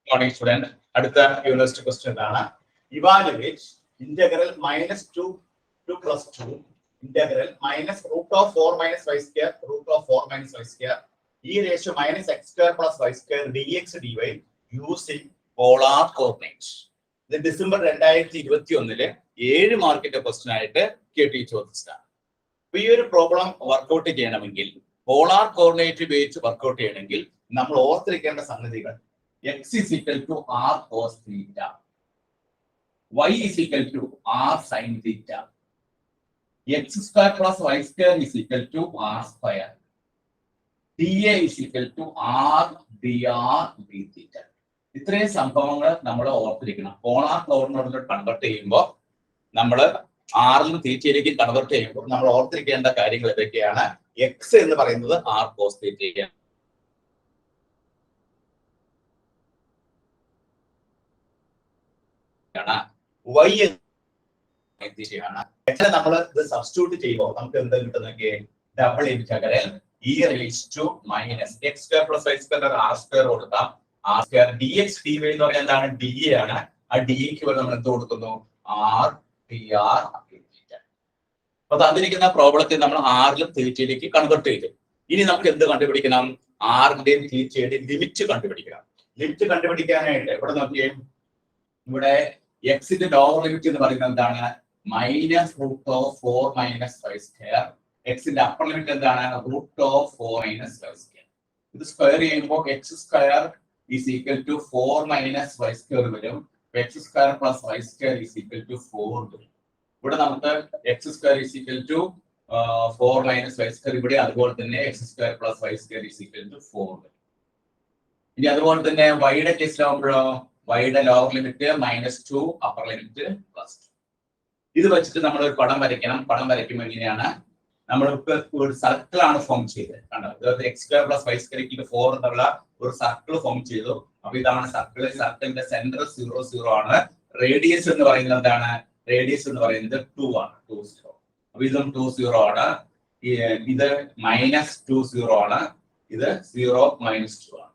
Morning, student. അടുത്ത university question എന്താണ്? Evaluate integral -2 to +2 integral -√4 - y²√4 - y² e⁻(x²+y² dx dy using polar coordinates. ഇത് December 2021 7 മാർക്കിന്റെ question ആയിട്ട് QUESTION ചോദിച്ചതാണ്. അപ്പൊ ഈ ഒരു പ്രോബ്ലം വർക്ക്ഔട്ട് ചെയ്യണമെങ്കിൽ പോളാർ കോർഡിനേറ്റ് ഉപയോഗിച്ച് വർക്ക്ഔട്ട് ചെയ്യണമെങ്കിൽ നമ്മൾ ഓർത്തിരിക്കേണ്ട സംഗതികൾ x is equal to r cos theta, y is equal to r sin theta, x² plus y² is equal to r square, dA is equal to r dr d theta. ഇത്രയും സംഭവങ്ങൾ നമ്മൾ ഓർത്തിരിക്കണം. Polar coordinate convert ചെയ്യുമ്പോൾ നമ്മൾ ആറിൽ നിന്ന് തീറ്റയിലേക്ക് convert ചെയ്യുമ്പോൾ നമ്മൾ ഓർത്തിരിക്കേണ്ട കാര്യങ്ങൾ ഇതൊക്കെയാണ്. x എന്ന് പറയുന്നത് r cos theta, y ആണ്. നമ്മൾ ഇത് സബ്സ്റ്റിറ്റ്യൂട്ട് ചെയ്യുമ്പോൾ നമുക്ക് എന്താ കിട്ടുന്നൊക്കെ double integral e⁻(x² + y² r² കൊടുക്കാം. r² dx dy എന്ന് പറയുന്നത് എന്താണ്? dA ആണ്. ആ dക്ക് പോലെ നമ്മൾ എന്ത് കൊടുക്കുന്നു? r dr dθ. അപ്പൊ തന്നിരിക്കുന്ന പ്രോബ്ലത്തിൽ നമ്മൾ ആറിലും തീറ്റയിലേക്ക് കൺവെർട്ട് ചെയ്തു. ഇനി നമുക്ക് എന്ത് കണ്ടുപിടിക്കണം? ആറിന്റെയും തീറ്റയുടെയും ലിമിറ്റ് കണ്ടുപിടിക്കണം. ലിമിറ്റ് കണ്ടുപിടിക്കാനായിട്ട് ഇവിടെ നോക്കിയേ, ഇവിടെ എക്സിന്റെ ലോവർ ലിമിറ്റ് എന്ന് പറയുന്നത് എന്താണ്? -√4 - y². എക്സിന്റെ അപ്പർ ലിമിറ്റ് എന്താണ്? √4 - y². ഇത് സ്ക്വയർ ചെയ്യുമ്പോൾ x² is equal to 4 - y² വരും. x² plus y² is equal to 4 വരും. ഇവിടെ നമുക്ക് x² is equal to 4 - y². ഇവിടെ അതുപോലെ തന്നെ x² plus y² is equal to 4 വരും. ഇനി അതുപോലെ തന്നെ y-യുടെ കേസിലാവുമ്പോഴോ y-യുടെ ലോവർ ലിമിറ്റ് -2, അപ്പർ ലിമിറ്റ് +2. ഇത് വെച്ചിട്ട് നമ്മൾ ഒരു പടം വരയ്ക്കണം. പടം വരയ്ക്കുമ്പോൾ എങ്ങനെയാണ്? നമ്മൾക്ക് ഒരു സർക്കിൾ ആണ് ഫോം ചെയ്തത്. കണ്ടോ, x² plus y² 4 എന്നുള്ള ഒരു സർക്കിൾ ഫോം ചെയ്തു. അപ്പൊ ഇതാണ് സർക്കിൾ. സർക്കിളിന്റെ സെന്റർ 0 0 ആണ്. റേഡിയസ് എന്ന് പറയുന്നത് എന്താണ്? റേഡിയസ് എന്ന് പറയുന്നത് 2 ആണ്. 2 0. അപ്പൊ ഇതും 2 0 ആണ്. ഇത് -2 0 ആണ്. ഇത് 0 -2 ആണ്.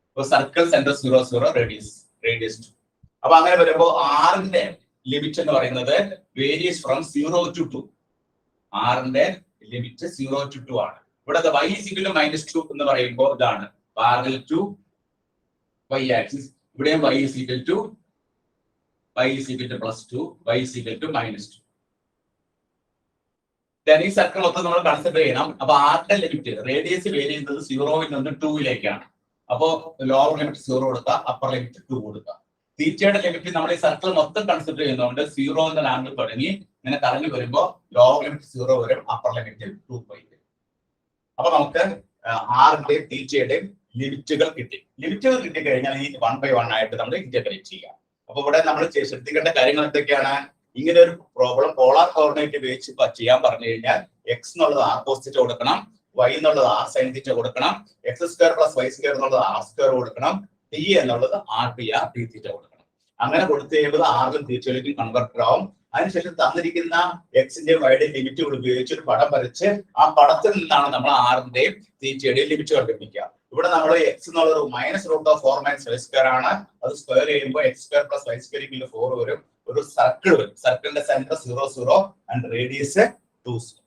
അപ്പൊ സർക്കിൾ സെന്റർ 0 0, റേഡിയസ് 2. അപ്പൊ അങ്ങനെ വരുമ്പോൾ ആറിന്റെ ലിമിറ്റ് എന്ന് പറയുന്നത് വേരിയസ് ഫ്രം 0 to 2. ആറിന്റെ ലിമിറ്റ് 0 to 2 ആണ്. ഇവിടെ y = -2 എന്ന് പറയുമ്പോൾ ഇതാണ് പാരലൽ ടു y ആക്സിസ്. ഇവിടെയും y = +2, y = -2. ഈ സർക്കിൾ മൊത്തം നമ്മൾ കൺസിഡർ ചെയ്യണം. അപ്പൊ ആറിന്റെ ലിമിറ്റ് റേഡിയസ് വേരി ചെയ്യുന്നത് 0 നിന്ന് 2 അപ്പോ ലോവർ ലിമിറ്റ് 0 കൊടുക്കുക, അപ്പർ ലിമിറ്റ് 2 കൊടുക്കുക. തീറ്റയുടെ ലിമിറ്റ് നമ്മൾ ഈ സർക്കിൾ മൊത്തം കൺസിഡർ ചെയ്യുന്നതുകൊണ്ട് 0 എന്ന ആംഗിൾ തുടങ്ങി ഇങ്ങനെ കറങ്ങി വരുമ്പോൾ ലോവർ ലിമിറ്റ് 0 വരും, അപ്പർ ലിമിറ്റ് 2π വരും. അപ്പൊ നമുക്ക് ആറിന്റെയും തീറ്റയുടെയും ലിമിറ്റുകൾ കിട്ടി. ലിമിറ്റുകൾ കിട്ടിക്കഴിഞ്ഞാൽ ഈ 1 by 1 ആയിട്ട് നമ്മൾ ഇന്റഗ്രേറ്റ് ചെയ്യാം. അപ്പൊ ഇവിടെ നമ്മൾ ശ്രദ്ധിക്കേണ്ട കാര്യങ്ങൾ എന്തൊക്കെയാണ്? ഇങ്ങനെ ഒരു പ്രോബ്ലം പോളാർ കോർഡിനേറ്റ് ഉപയോഗിച്ച് ചെയ്യാൻ പറഞ്ഞു കഴിഞ്ഞാൽ x എന്നുള്ളത് r cos θ കൊടുക്കണം, y എന്നുള്ളത് r sin θ കൊടുക്കണം, x² plus y² എന്നുള്ളത് r² കൊടുക്കണം, d എന്നുള്ളത് r dr dθ കൊടുക്കണം. അങ്ങനെ കൊടുത്തു കഴിയുമ്പോൾ ആറിലും തീറ്റയിലേക്കും കൺവെർട്ടർ ആവും. അതിനുശേഷം തന്നിരിക്കുന്ന എക്സിന്റെയും വൈയുടെയും ലിമിറ്റുകൾ ഉപയോഗിച്ച് ഒരു പടം വരച്ച് ആ പടത്തിൽ നിന്നാണ് നമ്മൾ ആറിന്റെയും തീറ്റയുടെയും ലിമിറ്റ് കണ്ടുപിടിക്കുക. ഇവിടെ നമ്മൾ x എന്നുള്ളത് -√4 - y² ആണ്. അത് സ്ക്വയർ ചെയ്യുമ്പോൾ x² plus y² = 4 വരും. ഒരു സർക്കിൾ വരും. സർക്കിളിന്റെ സെന്റർ 0 0 ആൻഡ് റേഡിയസ് 2 0.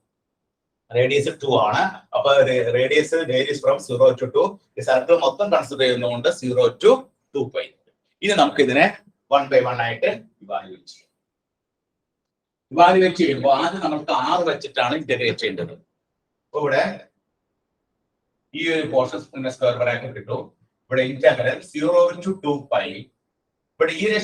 റേഡിയസ് 2 ആണ്. അപ്പൊ റേഡിയസ് വേരീസ് ഫ്രം 0 to 2. ഈ സർക്കിൾ മൊത്തം കൺസിഡർ ചെയ്യുന്നതുകൊണ്ട് 0 to 2π. ഇനി നമുക്ക് ഇതിനെ 1 by 1 ആയിട്ട് ഇവാലുവേറ്റ് ചെയ്യാം. ഇവാലുവേറ്റ് ചെയ്യുമ്പോൾ ആദ്യം നമുക്ക് r വെച്ചിട്ടാണ് ഇന്റഗ്രേറ്റ് ചെയ്യേണ്ടത്. അപ്പൊ ഇവിടെ ഈ ഒരു പോർഷൻ സ്ക്വയർ ബ്രാക്കറ്റ് കിട്ടും. ഇവിടെ ഇന്റഗ്രൽ 0 to 2π. ഇവിടെ e⁻r²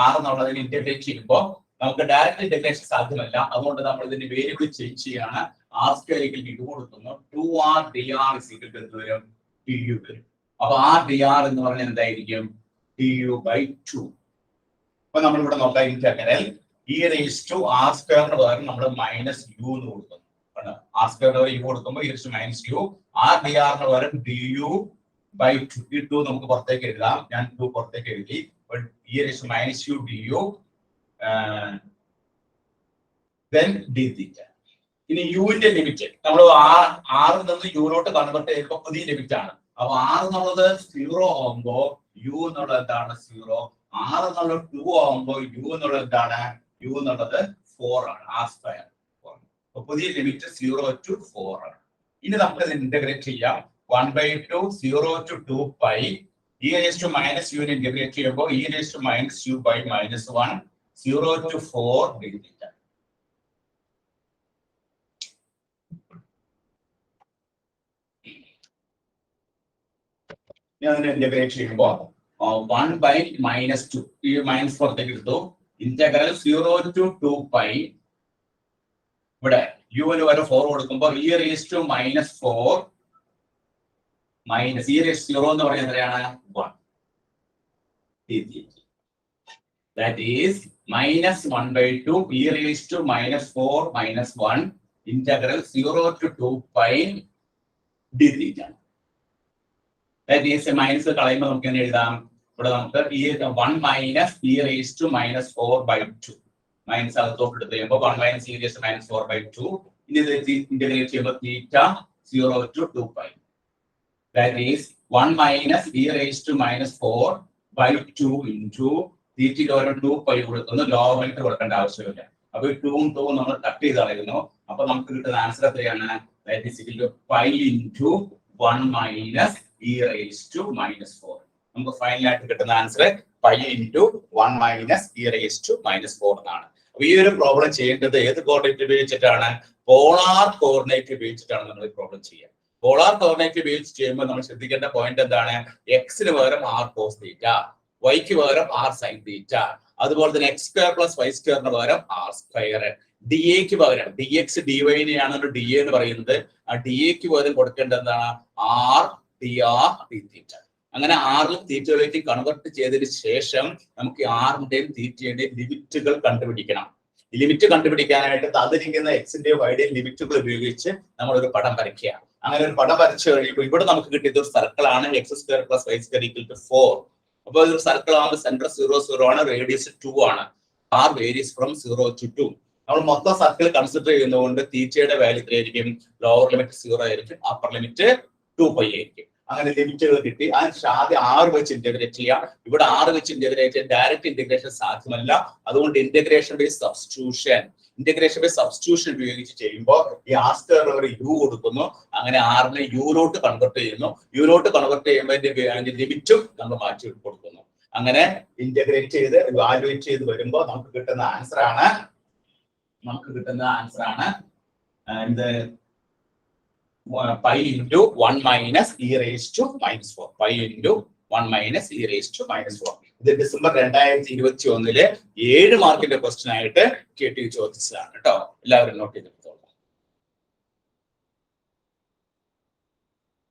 r എന്നുള്ളതിന് ഇന്റഗ്രേറ്റ് ചെയ്യുമ്പോൾ നമുക്ക് ഡയറക്റ്റ് ഇന്റഗ്രേഷൻ സാധ്യമല്ല. അതുകൊണ്ട് നമ്മൾ ഇതിന്റെ വേരിയബിൾ ചേഞ്ച് ചെയ്യാണ്. r² = കൊടുക്കുന്നു 2r dr = വരും du വരും. അപ്പൊ r dr എന്ന് പറഞ്ഞാൽ എന്തായിരിക്കും? du/2. അപ്പൊ നമ്മൾ ഇവിടെ നോക്കാം ഇന്റഗ്രൽ e⁻r² പകരം നമ്മൾ -u എന്ന് കൊടുക്കുന്നു. r² u കൊടുക്കുമ്പോൾ e⁻u, r dr പകരം du/2. ഈ 2 നമുക്ക് പുറത്തേക്ക് എഴുതാം. ഞാൻ 2 പുറത്തേക്ക് എഴുതി. e⁻u du then dθ. ഇനി യുവിന്റെ ലിമിറ്റ് നമ്മൾ ആറിൽ നിന്ന് യുവിലോട്ട് കൺവെർട്ട് ചെയ്യുമ്പോൾ പുതിയ ലിമിറ്റ് ആണ്. അപ്പൊ r എന്നുള്ളത് 0 ആകുമ്പോൾ യു എന്നുള്ളത് എന്താണ് 0, r എന്നുള്ളത് 2 ആകുമ്പോൾ യു എന്നുള്ളത് എന്താണ്, യു എന്നുള്ളത് 4 ആണ്, r സ്ക്വയർ. അപ്പൊ പുതിയ ലിമിറ്റ് 0 to 4 ആണ്. ഇനി നമുക്ക് ഇന്റഗ്രേറ്റ് ചെയ്യാം. 1/2 0 to 2 pi e raised to minus u integrate ചെയ്യുമ്പോൾ e raised to minus u by minus 1 0 to 4 degree. Integrate ചെയ്യുമ്പോൾ 1 by minus 2 ഈ മൈനസ് പുറത്തേക്ക് എടുത്തു. ഇന്റഗ്രൽ 0 to 2 pi ഇവിടെ യുവിന് വരെ 4 കൊടുക്കുമ്പോൾ e raised to minus 4 minus e raised to 0 എന്ന് പറയുന്നത് എത്രയാണ് 1. That is minus 1/2 e raised to minus 4 minus 1 integral 0 to 2 pi d theta. That is minus കളയുമ്പോൾ നമുക്ക് എങ്ങനെ എഴുതാം, ഇവിടെ നമുക്ക് 1 minus e raised to minus 4/2 minus അകത്തോട്ട് എടുത്ത് കഴിയുമ്പോൾ 1 minus e raised to minus 4/2. ഇനി ഇത് ഇന്റഗ്രേറ്റ് ചെയ്യുമ്പോൾ തീറ്റ 0 to 2 pi. That is 1 minus e raised to minus 4/2 into തീറ്റയ്ക്ക് ഓരോ 2 pi കൊടുക്കുന്നു. ലോഗരിതം കൊടുക്കേണ്ട ആവശ്യമില്ല. അപ്പൊ 2 നമ്മൾ കട്ട് ചെയ്ത് കളയുന്നു. അപ്പൊ നമുക്ക് കിട്ടുന്ന ആൻസർ എത്രയാണ്, that is equal to pi into 1 minus e raised to minus 4. നമുക്ക് ഫൈനൽ ആയിട്ട് കിട്ടുന്ന answer pi into 1 minus e raised to minus 4 എന്നാണ്. അപ്പൊ ഈ ഒരു പ്രോബ്ലം ചെയ്യേണ്ടത് ഏത് കോർഡിനേറ്റ് ഉപയോഗിച്ചിട്ടാണ്, പോളാർ കോർഡിനേറ്റ് ഉപയോഗിച്ചിട്ടാണ് നമ്മൾ ഈ പ്രോബ്ലം ചെയ്യുക. പോളാർ കോർഡിനേറ്റ് ഉപയോഗിച്ച് ചെയ്യുമ്പോൾ നമ്മൾ ശ്രദ്ധിക്കേണ്ട പോയിന്റ് എന്താണ്, എക്സിന് പകരം r cos തീറ്റ, വൈക്ക് പകരം r sin തീറ്റ, അതുപോലെ തന്നെ x സ്ക്വയർ പ്ലസ് y സ്ക്വയറിന് പകരം r സ്ക്വയർ, ഡി എക്ക് പകരം ഡി എക്സ് ഡി വൈനെയാണ് ഡി എ എന്ന് പറയുന്നത്. ആ ഡി എക്ക് പകരം കൊടുക്കേണ്ടത് എന്താണ്, r dr d തീറ്റ. അങ്ങനെ ആറിലും തീറ്റകളിലേക്ക് കൺവെർട്ട് ചെയ്തതിന് ശേഷം നമുക്ക് ആറിന്റെയും തീറ്റയുടെയും ലിമിറ്റുകൾ കണ്ടുപിടിക്കണം. ഈ ലിമിറ്റ് കണ്ടുപിടിക്കാനായിട്ട് തന്നിരിക്കുന്ന എക്സിന്റെയും വൈയുടെയും ലിമിറ്റുകൾ ഉപയോഗിച്ച് നമ്മൾ ഒരു പടം വരയ്ക്കുക. അങ്ങനെ ഒരു പടം വരച്ചു കഴിയുമ്പോൾ ഇവിടെ നമുക്ക് കിട്ടിയത് ഒരു സർക്കിൾ ആണ്, x square plus y square equal to 4. അപ്പൊ ഇതൊരു സർക്കിൾ ആകുമ്പോൾ സെന്റർ 0 0 ആണ്, റേഡിയസ് 2 ആണ്. r varies from 0 to 2. നമ്മൾ മൊത്തം സർക്കിൾ കൺസിഡർ ചെയ്യുന്നതുകൊണ്ട് തീറ്റയുടെ വാല്യൂ എത്രയായിരിക്കും, ലോവർ ലിമിറ്റ് 0 ആയിരിക്കും, അപ്പർ ലിമിറ്റ് 2 pi ആയിരിക്കും. അങ്ങനെ ലിമിറ്റുകൾ കിട്ടി. അതിന് ആദ്യം 6 വെച്ച് ഇന്റഗ്രേറ്റ് ചെയ്യാം. ഇവിടെ 6 വെച്ച് ഇന്റഗ്രേറ്റ് ചെയ്യാൻ ഡയറക്റ്റ് ഇന്റഗ്രേഷൻ സാധ്യമല്ല. അതുകൊണ്ട് ഇന്റഗ്രേഷൻ ബൈ സബ്സ്റ്റിറ്റ്യൂഷൻ ഉപയോഗിച്ച് ചെയ്യുമ്പോൾ ഈ r സ്ക്വയർ ഒരു u കൊടുക്കുന്നു. അങ്ങനെ r നെ യൂലോട്ട് കൺവെർട്ട് ചെയ്യുന്നു. യൂലോട്ട് കൺവെർട്ട് ചെയ്യുമ്പോൾ അതിന്റെ ലിമിറ്റും നമ്മൾ മാറ്റി കൊടുക്കുന്നു. അങ്ങനെ ഇന്റഗ്രേറ്റ് ചെയ്ത് ഇവാലുവേറ്റ് ചെയ്ത് വരുമ്പോൾ നമുക്ക് കിട്ടുന്ന ആൻസർ ആണ് എന്ത്, pi into 1 minus e raised to minus 4. pi into 1 minus e raised to minus 4. ഇത് ഡിസംബർ 2021 7 മാർക്കിന്റെ ക്വസ്റ്റ്യൻ ആയിട്ട് KTU ചോദിച്ചതാണ് കേട്ടോ. എല്ലാവരും നോട്ട് ചെയ്തു.